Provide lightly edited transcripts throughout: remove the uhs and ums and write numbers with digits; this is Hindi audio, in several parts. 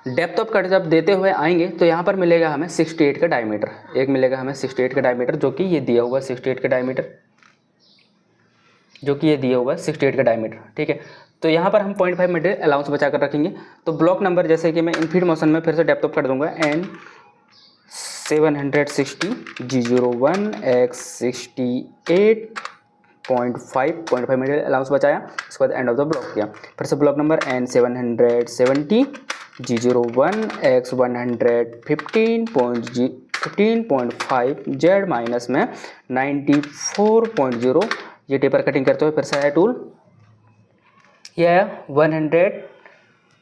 डेप्थ ऑफ कट जब देते हुए आएंगे तो यहाँ पर मिलेगा हमें 68 का डायमीटर, एक मिलेगा हमें 68 का डायमीटर जो कि ये दिया हुआ है 68 का डायमीटर, जो कि ये दिया हुआ है 68 का डायमीटर। ठीक है, तो यहाँ पर हम 0.5 मीटर अलाउंस बचा कर रखेंगे। तो ब्लॉक नंबर जैसे कि मैं इनफीड मोशन में फिर से डेप्थ ऑफ कट दूंगा N 760 G01 X 68.5 metre allowance बचाया, उसके बाद एंड ऑफ द ब्लॉक किया। फिर से block number N 770 G01 X 115.5 Z minus में 94.0, ये टेपर कटिंग करते हुए फिर से आया टूल, ये आया 100,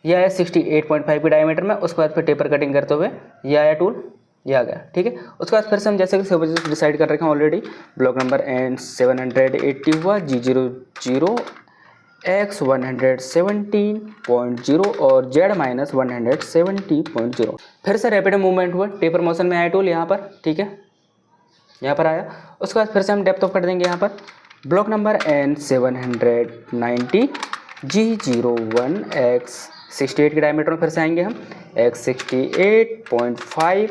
ये आया 68.5 के डायमीटर में। उसके बाद फिर टेपर कटिंग करते हुए ये आया टूल, ये आ गया। ठीक है, उसके बाद फिर से हम जैसे कि डिसाइड कर रखे हैं ऑलरेडी, ब्लॉक नंबर एन 780 हुआ G00 X 117.0 और Z माइनस 170.0। फिर से रैपिड मूवमेंट हुआ, टेपर मोशन में आया टूल यहाँ पर। ठीक है, यहाँ पर आया। उसके बाद फिर से हम डेप्थ ऑफ कर देंगे यहाँ पर, block number N 790 G01 X 68 के डायमीटर में फिर से आएंगे हम X 68.5,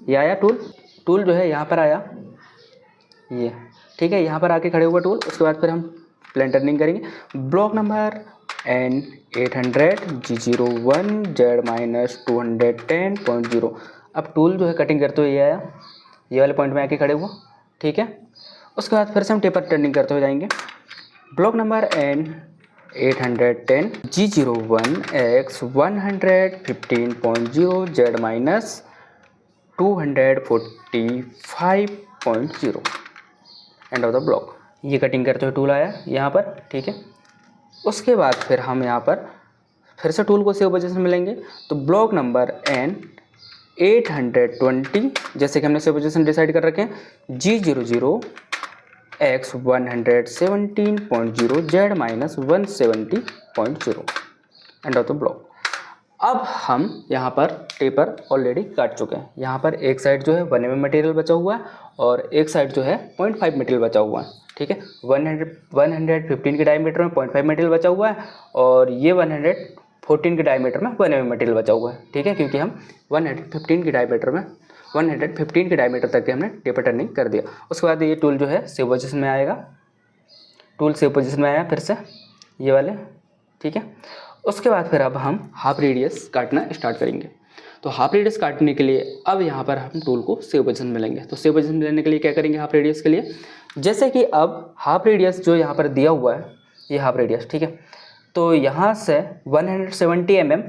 ये आया टूल जो है यहाँ पर आया ये। ठीक है, यहाँ पर आके खड़े हुआ टूल। उसके बाद फिर हम प्लेन टर्निंग करेंगे, block number N 800 G01 Z minus 210.0। अब टूल जो है कटिंग करते हुए ये आया, ये वाले पॉइंट में आके खड़े हुआ। ठीक है, उसके बाद फिर से हम टेपर टर्निंग करते हुए जाएंगे, block number N 810 G01 X 115.0 Z minus 245.0, end of the block. ये कटिंग करते हुए टूल आया यहाँ पर। ठीक है, उसके बाद फिर हम यहाँ पर फिर से टूल को सेव पोजीशन में लेंगे, तो ब्लॉक नंबर एन 820 जैसे कि हमने सेव पोजीशन डिसाइड कर रखे हैं G00 X 117.0 Z minus 170.0, and of the block. अब हम यहाँ पर टेपर ऑलरेडी काट चुके हैं। यहाँ पर एक साइड जो है 1 mm मटेरियल बचा हुआ है और एक साइड जो है 0.5 मटेरियल बचा हुआ है। ठीक है, 115 के डायमीटर में 0.5 मटेरियल बचा हुआ है और ये 114 के डायमीटर में 1 mm मटेरियल बचा हुआ है। ठीक है, क्योंकि हम 115 के डायमीटर तक के हमने टेपर टर्निंग कर दिया। उसके बाद ये टूल जो है सेव पोजीशन में आएगा, टूल सेव पोजीशन में आया फिर से ये वाले। ठीक है, उसके बाद फिर अब हम हाफ रेडियस काटना स्टार्ट करेंगे। तो हाफ रेडियस काटने के लिए अब यहाँ पर हम टूल को सेव पोजीशन में लेंगे। तो सेव पोजीशन में लेने के लिए क्या करेंगे हाफ रेडियस के लिए, जैसे कि अब हाफ रेडियस जो यहाँ पर दिया हुआ है ये हाफ रेडियस। ठीक है, तो यहाँ से 170 mm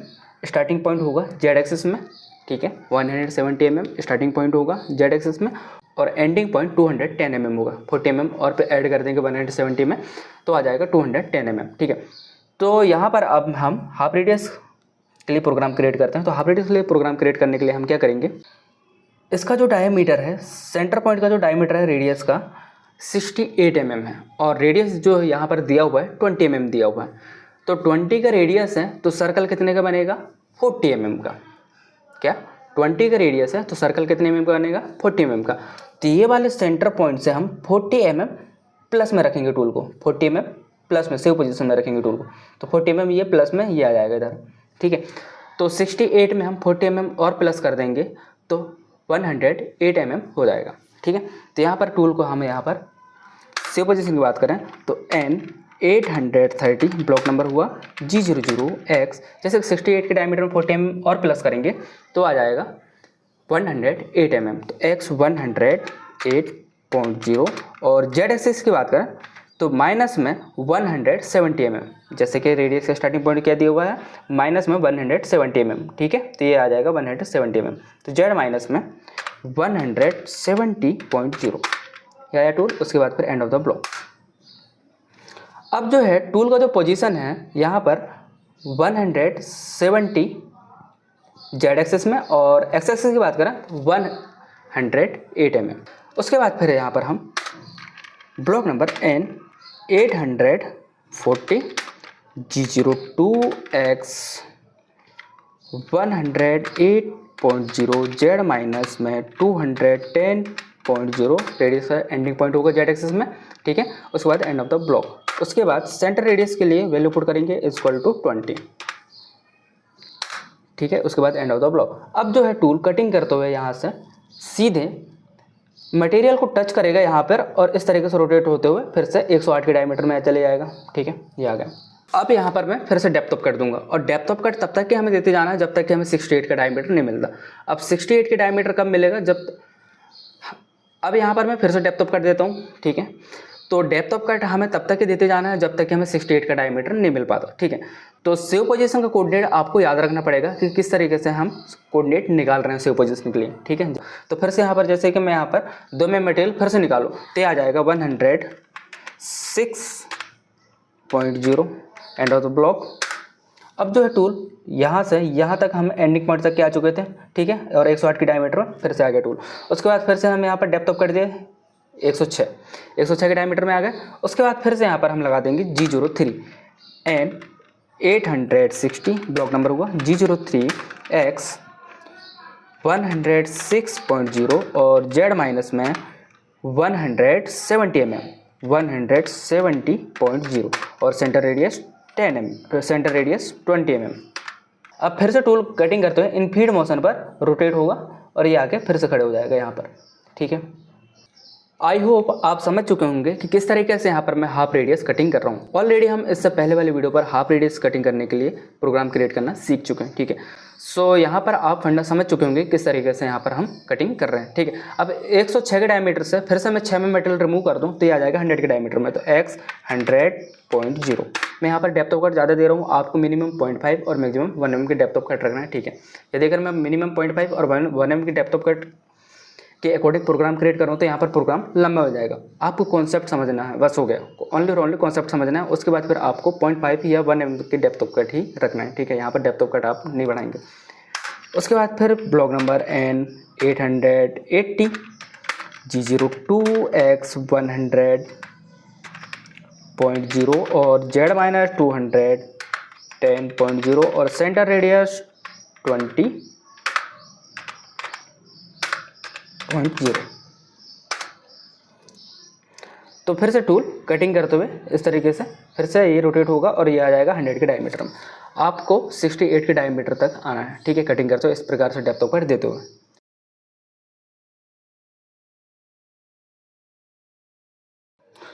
स्टार्टिंग पॉइंट होगा जेड एक्सिस में। ठीक है, 170 mm स्टार्टिंग पॉइंट होगा जेड एक्सिस में और एंडिंग पॉइंट 210 mm होगा। 40 mm और पे ऐड कर देंगे 170 में तो आ जाएगा 210 mm। ठीक है, तो यहाँ पर अब हम हाफ रेडियस के लिए प्रोग्राम क्रिएट करते हैं। तो हाफ रेडियस के लिए प्रोग्राम क्रिएट करने के लिए हम क्या करेंगे, इसका जो डायमीटर है, सेंटर पॉइंट का जो डायमीटर है रेडियस का 68 mm है और रेडियस जो यहाँ पर दिया हुआ है 20 mm दिया हुआ है। तो 20 का रेडियस है तो सर्कल कितने का बनेगा, 40 mm का। क्या 20 का रेडियस है तो सर्कल कितने mm का बनेगा, 40 mm का। तो ये वाले सेंटर पॉइंट से हम 40 mm प्लस में रखेंगे टूल को, 40 mm प्लस में सेव पोजीशन में रखेंगे टूल को। तो 40 mm ये प्लस में ये आ जाएगा इधर। ठीक है, तो 68 में हम 40 mm और प्लस कर देंगे तो 108 mm हो जाएगा। ठीक है, तो यहाँ पर टूल को हम यहाँ पर सेव पोजीशन की बात करें तो एन 830 ब्लॉक नंबर हुआ G00 X, जैसे 68 के डायमीटर में 40 mm और प्लस करेंगे तो आ जाएगा 108 mm। तो X 108.0 और Z एक्सिस की बात करें तो माइनस में 170 mm, जैसे कि रेडियस का स्टार्टिंग पॉइंट क्या दिया हुआ है माइनस में 170 mm। ठीक है, तो ये आ जाएगा 170 mm। तो Z माइनस में 170.0 ये आया टूल। उसके बाद फिर एंड ऑफ द ब्लॉक। अब जो है टूल का जो पोजीशन है यहाँ पर 170 जेड एक्सिस में और एक्स एक्सिस की बात करें 108 mm। उसके बाद फिर यहाँ पर हम block number N 840 G02 X 108.0 Z minus में 210.0 रेडियस का एंडिंग पॉइंट होगा जेड एक्सिस में। ठीक है, उसके बाद एंड ऑफ द ब्लॉक। उसके बाद सेंटर रेडियस के लिए वैल्यू पुट करेंगे इक्वल टू 20। ठीक है, उसके बाद एंड ऑफ द ब्लॉक। अब जो है टूल कटिंग करते हुए यहाँ से सीधे मटेरियल को टच करेगा यहाँ पर और इस तरीके से रोटेट होते हुए फिर से 108 के डायमीटर में चले जाएगा। ठीक है, ये आ गया। अब यहाँ पर मैं फिर से डेप्थ ऑफ कट दूंगा और डेप्थ ऑफ कट तब तक कि हमें देते जाना है जब तक कि हमें 68 का डायमीटर नहीं मिलता। अब 68 के डायमीटर कब मिलेगा, जब अब यहाँ पर मैं फिर से डेप्थ ऑफ कट देता हूँ। ठीक है, तो डेप्थ ऑफ कट हमें तब तक ही देते जाना है जब तक कि हमें 68 का डायमीटर नहीं मिल पाता। ठीक है, तो सेव पोजीशन का कोऑर्डिनेट आपको याद रखना पड़ेगा कि किस तरीके से हम कोऑर्डिनेट निकाल रहे हैं सेव पोजीशन के लिए। ठीक है, तो फिर से यहाँ पर जैसे कि मैं यहाँ पर 2 में मटेरियल फिर से निकालूँ तो आ जाएगा 106.0 एंड ऑफ द ब्लॉक। अब जो है टूल यहाँ से यहाँ तक हम एंडिंग पॉइंट तक के आ चुके थे। ठीक है, और 108 की डायमीटर में फिर से आ गया टूल। उसके बाद फिर से हम यहाँ पर डेप्थ ऑफ कर दिए 106 के डायमीटर में आ गए। उसके बाद फिर से यहाँ पर हम लगा देंगे G03 एंड 860 ब्लॉक नंबर हुआ G03 x 106.0 और Z माइनस में 170 mm 170.0 और centre radius 10 mm, centre radius 20 mm। अब फिर से टूल कटिंग करते हुए इन फीड मोशन पर रोटेट होगा और ये आके फिर से खड़े हो जाएगा यहाँ पर। ठीक है, आई होप आप समझ चुके होंगे कि किस तरीके से यहाँ पर मैं हाफ रेडियस कटिंग कर रहा हूँ। ऑलरेडी हम इससे पहले वाले वीडियो पर हाफ रेडियस कटिंग करने के लिए प्रोग्राम क्रिएट करना सीख चुके हैं। ठीक है, सो यहाँ पर आप फंडा समझ चुके होंगे किस तरीके से यहाँ पर हम कटिंग कर रहे हैं। ठीक है, अब 106 के डायमीटर से फिर से मैं 6 में मटेरियल रिमूव कर दूँ तो ये आ जाएगा 100 के डायमीटर में, तो x 100.0। मैं यहाँ पर डेप्थ ऑफ कट ज़्यादा दे रहा हूँ, आपको मिनिमम 0.5 और मैक्सिमम 1 mm की डेप्थ ऑफ कट रखना है। ठीक है, यदि अगर मैं मिनिमम 0.5 और 1 mm की डेप्थ ऑफ कट के अकॉर्डिंग प्रोग्राम क्रिएट करूँ तो यहाँ पर प्रोग्राम लंबा हो जाएगा। आपको कॉन्सेप्ट समझना है, बस हो गया, ओनली और ओनली कॉन्सेप्ट समझना है। उसके बाद फिर आपको 0.5 या 1 mm की डेप्थ ऑफ कट ही रखना है। ठीक है, यहाँ पर डेप्थ ऑफ कट आप नहीं बढ़ाएंगे। उसके बाद फिर block number N 880 G02 x 100.0 और Z माइनस 210.0 और सेंटर रेडियस 20.0। तो फिर से टूल कटिंग करते हुए इस तरीके से फिर से ये रोटेट होगा और ये आ जाएगा 100 के डायमीटर में। आपको 68 के डायमीटर तक आना है। ठीक है, कटिंग करते हुए इस प्रकार से डेप्थ ऑफ कट देते हुए।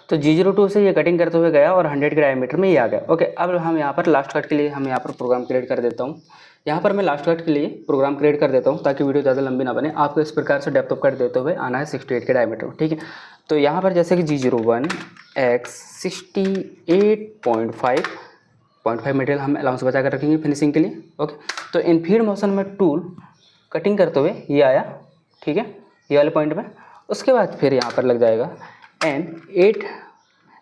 तो G02 से ये कटिंग करते हुए गया और 100 के डायमीटर में ये आ गया। ओके, अब हम यहाँ पर लास्ट कट के लिए हम यहाँ पर प्रोग्राम क्रिएट कर देता हूँ। यहाँ पर मैं लास्ट कट के लिए प्रोग्राम क्रिएट कर देता हूँ ताकि वीडियो ज़्यादा लंबी ना बने। आपको इस प्रकार से डेप्थ ऑफ कट देते हुए आना है 68 के डायमीटर में। ठीक है, तो यहाँ पर जैसे कि G01 x 68.5 मटेरियल हम अलाउंस बचा कर रखेंगे फिनिशिंग के लिए। ओके, तो इन फीड मोशन में टूल कटिंग करते हुए ये आया। ठीक है, ये वाले पॉइंट में। उसके बाद फिर यहाँ पर लग जाएगा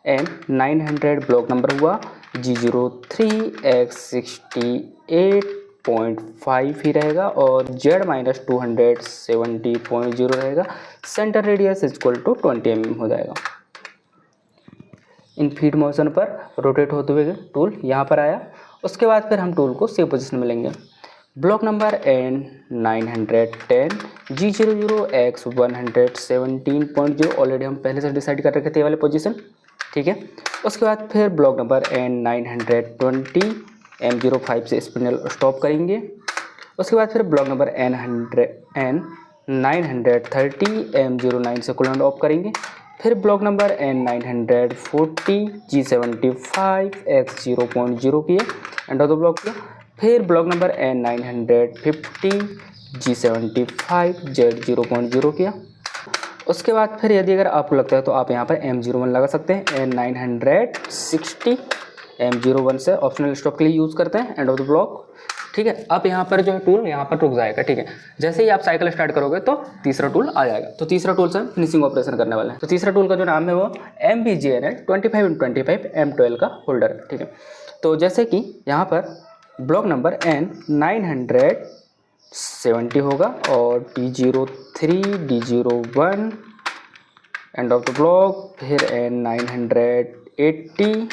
N900 ब्लॉक नंबर हुआ G03 x 68.5 ही रहेगा और Z माइनस 270.0 रहेगा। Centre radius equal to 20 mm हो जाएगा। इन फीड मोशन पर रोटेट होते हुए टूल यहाँ पर आया। उसके बाद फिर हम टूल को सेव पोजीशन में लेंगे। Block number N910 G00 x 117.0 already हम पहले से डिसाइड कर रखे थे वाले पोजीशन। ठीक है, उसके बाद फिर ब्लॉक नंबर N920 M05 से स्पिंडल स्टॉप करेंगे। उसके बाद फिर ब्लॉक नंबर N930 M09 से कूलेंट ऑफ करेंगे। फिर block number N940 G75 x 0.0 किए, एंड ऑफ द ब्लॉक किया। फिर block number N950 G75 Z 0.0 किया। उसके बाद फिर यदि अगर आपको लगता है तो आप यहाँ पर M01 लगा सकते हैं। N960 M01 से ऑप्शनल स्टॉप के लिए यूज़ करते हैं, एंड ऑफ द ब्लॉक। ठीक है, अब यहाँ पर जो है टूल यहाँ पर रुक जाएगा। ठीक है, जैसे ही आप साइकिल स्टार्ट करोगे तो तीसरा टूल आ जाएगा। तो तीसरा टूल से हम फिनिशिंग ऑपरेशन करने वाले हैं। तो तीसरा टूल का जो नाम है वो MBJNL 25x25 M12 का होल्डर है। ठीक है, तो जैसे कि यहाँ पर ब्लॉक नंबर N970 होगा और D03 D01 and of the block. फिर N980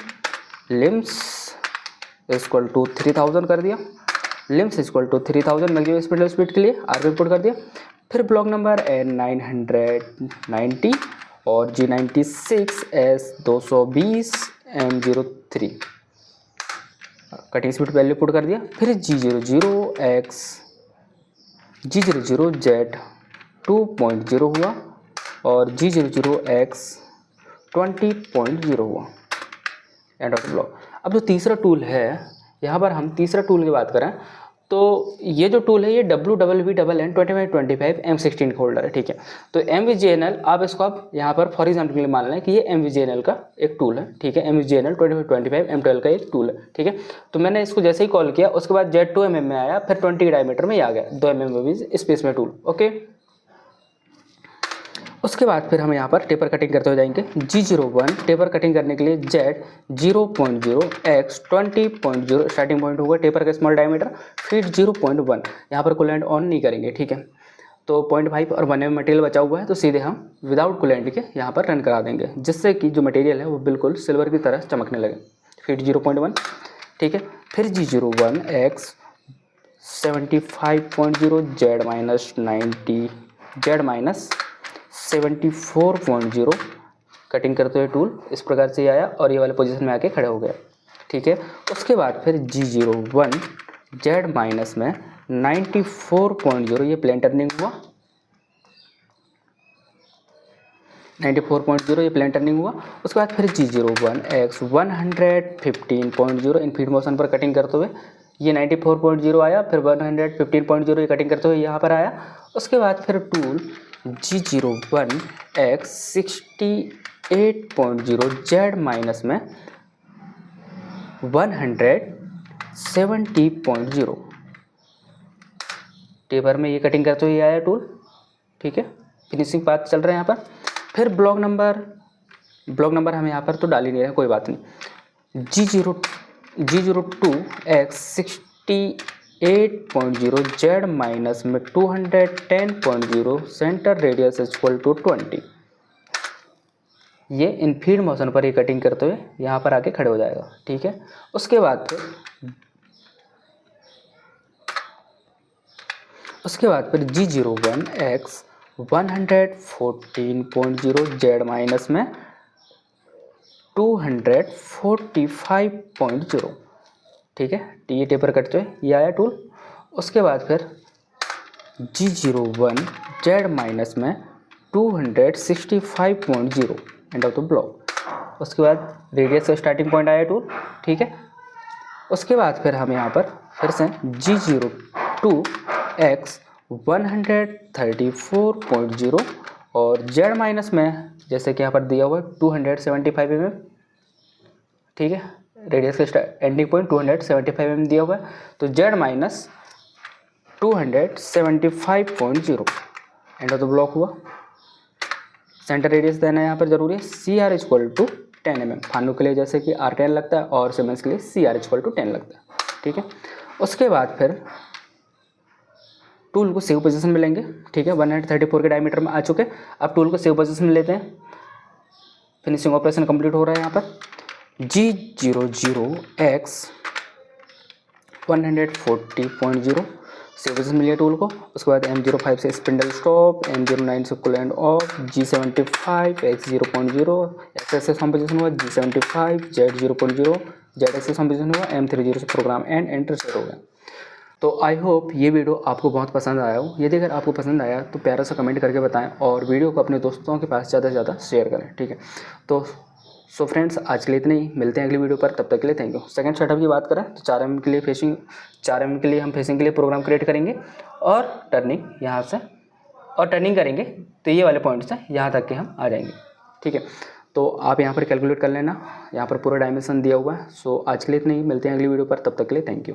लिम्स इक्वल टू 3000 कर दिया। लिम्स equal to 3000 maximum spindle speed के लिए आरपीएम पुट कर दिया। फिर ब्लॉक नंबर N990 और G96 S 220 M03 cutting speed value put कर दिया, फिर G00Z 2.0 हुआ और G00X 20.0 हुआ, एंड ऑफ ब्लॉक। अब जो तीसरा टूल है, यहाँ पर हम तीसरा टूल की बात करें तो ये जो टूल है ये WWVNN 2525 M16 का होल्डर है, ठीक है। तो MVGNL आप इसको आप यहाँ पर फॉर एग्जाम्पल के लिए मान लें कि ये MVGNL का एक टूल है, ठीक है। MVGNL 2525 M12 का एक टूल है, ठीक है। तो मैंने इसको जैसे ही कॉल किया उसके बाद Z2 mm में आया, फिर 20 डायमीटर में आ गया, 2 mm में भी स्पेस में टूल, ओके। उसके बाद फिर हम यहाँ पर टेपर कटिंग करते हुए जाएंगे। G01 टेपर कटिंग करने के लिए Z 0.0 X 20.0 स्टार्टिंग पॉइंट होगा टेपर का स्मॉल डायमीटर, फिर 0.1 यहाँ पर कूलेंट ऑन नहीं करेंगे, ठीक है। तो 0.5 और 1 mm मटेरियल बचा हुआ है, तो सीधे हम विदाउट कूलेंट के यहाँ पर रन करा देंगे, जिससे कि जो मटेरियल है वो बिल्कुल सिल्वर की तरह चमकने लगे। फिर 0.1, ठीक है। फिर G01 X 75.0 Z 74.0 कटिंग करते हुए टूल इस प्रकार से आया और ये वाले पोजीशन में आके खड़े हो गए, ठीक है। उसके बाद फिर G01 Z माइनस में 94.0 ये प्लेन टर्निंग हुआ, 94.0 ये प्लेन टर्निंग हुआ। उसके बाद फिर G01 X 115.0 इन फीड मोशन पर कटिंग करते हुए ये 94.0 आया, फिर 115.0 ये कटिंग करते हुए यहाँ पर आया। उसके बाद फिर tool G01 X 68.0 Z minus में 170.0 टेपर में ये कटिंग करते हुए आया टूल, ठीक है। फिनिशिंग पाथ चल रहा है यहाँ पर। फिर ब्लॉक नंबर हम यहाँ पर तो डाल ही नहीं रहे, कोई बात नहीं। G02 X 68.0 Z माइनस में 210.0 सेंटर रेडियस इक्वल टू 20, ये इन फीड मोशन पर ये कटिंग करते हुए यहाँ पर आके खड़े हो जाएगा, ठीक है। उसके बाद फिर G01 X 114.0 Z माइनस में 245.0, ठीक है। ये टेपर कटते हुए ये आया टूल। उसके बाद फिर G01 Z माइनस में 265.0 एंड ऑफ द ब्लॉक। उसके बाद रेडियस का स्टार्टिंग पॉइंट आया टूल, ठीक है। उसके बाद फिर हम यहाँ पर फिर से G02 X 134.0 और Z माइनस में जैसे कि यहाँ पर दिया हुआ है 275 mm, ठीक है। रेडियस का एंडिंग पॉइंट 275 mm दिया हुआ है, तो Z minus 275.0 and of the block हुआ। सेंटर रेडियस देना यहाँ पर जरूरी है। CR equal to 10 mm, Fanu के लिए जैसे कि R10 लगता है और सीमेंस के लिए CR इक्वल टू 10 लगता है, ठीक है। उसके बाद फिर टूल को सेव पोजीशन में लेंगे, ठीक है। 134 के डायमीटर में आ चुके। अब टूल को सेव पोजीशन में लेते हैं। फिनिशिंग ऑपरेशन कंप्लीट हो रहा है यहाँ पर। G00 X 140.0 सेव पोजीशन मिली है टूल को। उसके बाद M05 से स्पिंडल स्टॉप, M09 से coolant off, G75 X 0.0 X axis home position हुआ, G75 Z 0.0 Z axis home position हुआ, M30 से प्रोग्राम एंड एंटर सेट हो गया। तो आई होप ये वीडियो आपको बहुत पसंद आया हो। यदि अगर आपको पसंद आया तो प्यारा सा कमेंट करके बताएं और वीडियो को अपने दोस्तों के पास ज़्यादा से ज़्यादा शेयर करें, ठीक है। तो सो फ्रेंड्स, आज के लिए इतना ही, मिलते हैं अगली वीडियो पर, तब तक के लिए थैंक यू। सेकंड सेटअप की बात करें तो 4 mm के लिए हम फेसिंग के लिए प्रोग्राम क्रिएट करेंगे और टर्निंग यहाँ से और टर्निंग करेंगे तो ये वाले पॉइंट से यहाँ तक के हम आ जाएंगे, ठीक है। तो आप यहाँ पर कैलकुलेट कर लेना, यहाँ पर पूरा डायमेंशन दिया हुआ है। सो आज के लिए इतना ही, मिलते हैं अगली वीडियो पर, तब तक के लिए थैंक यू।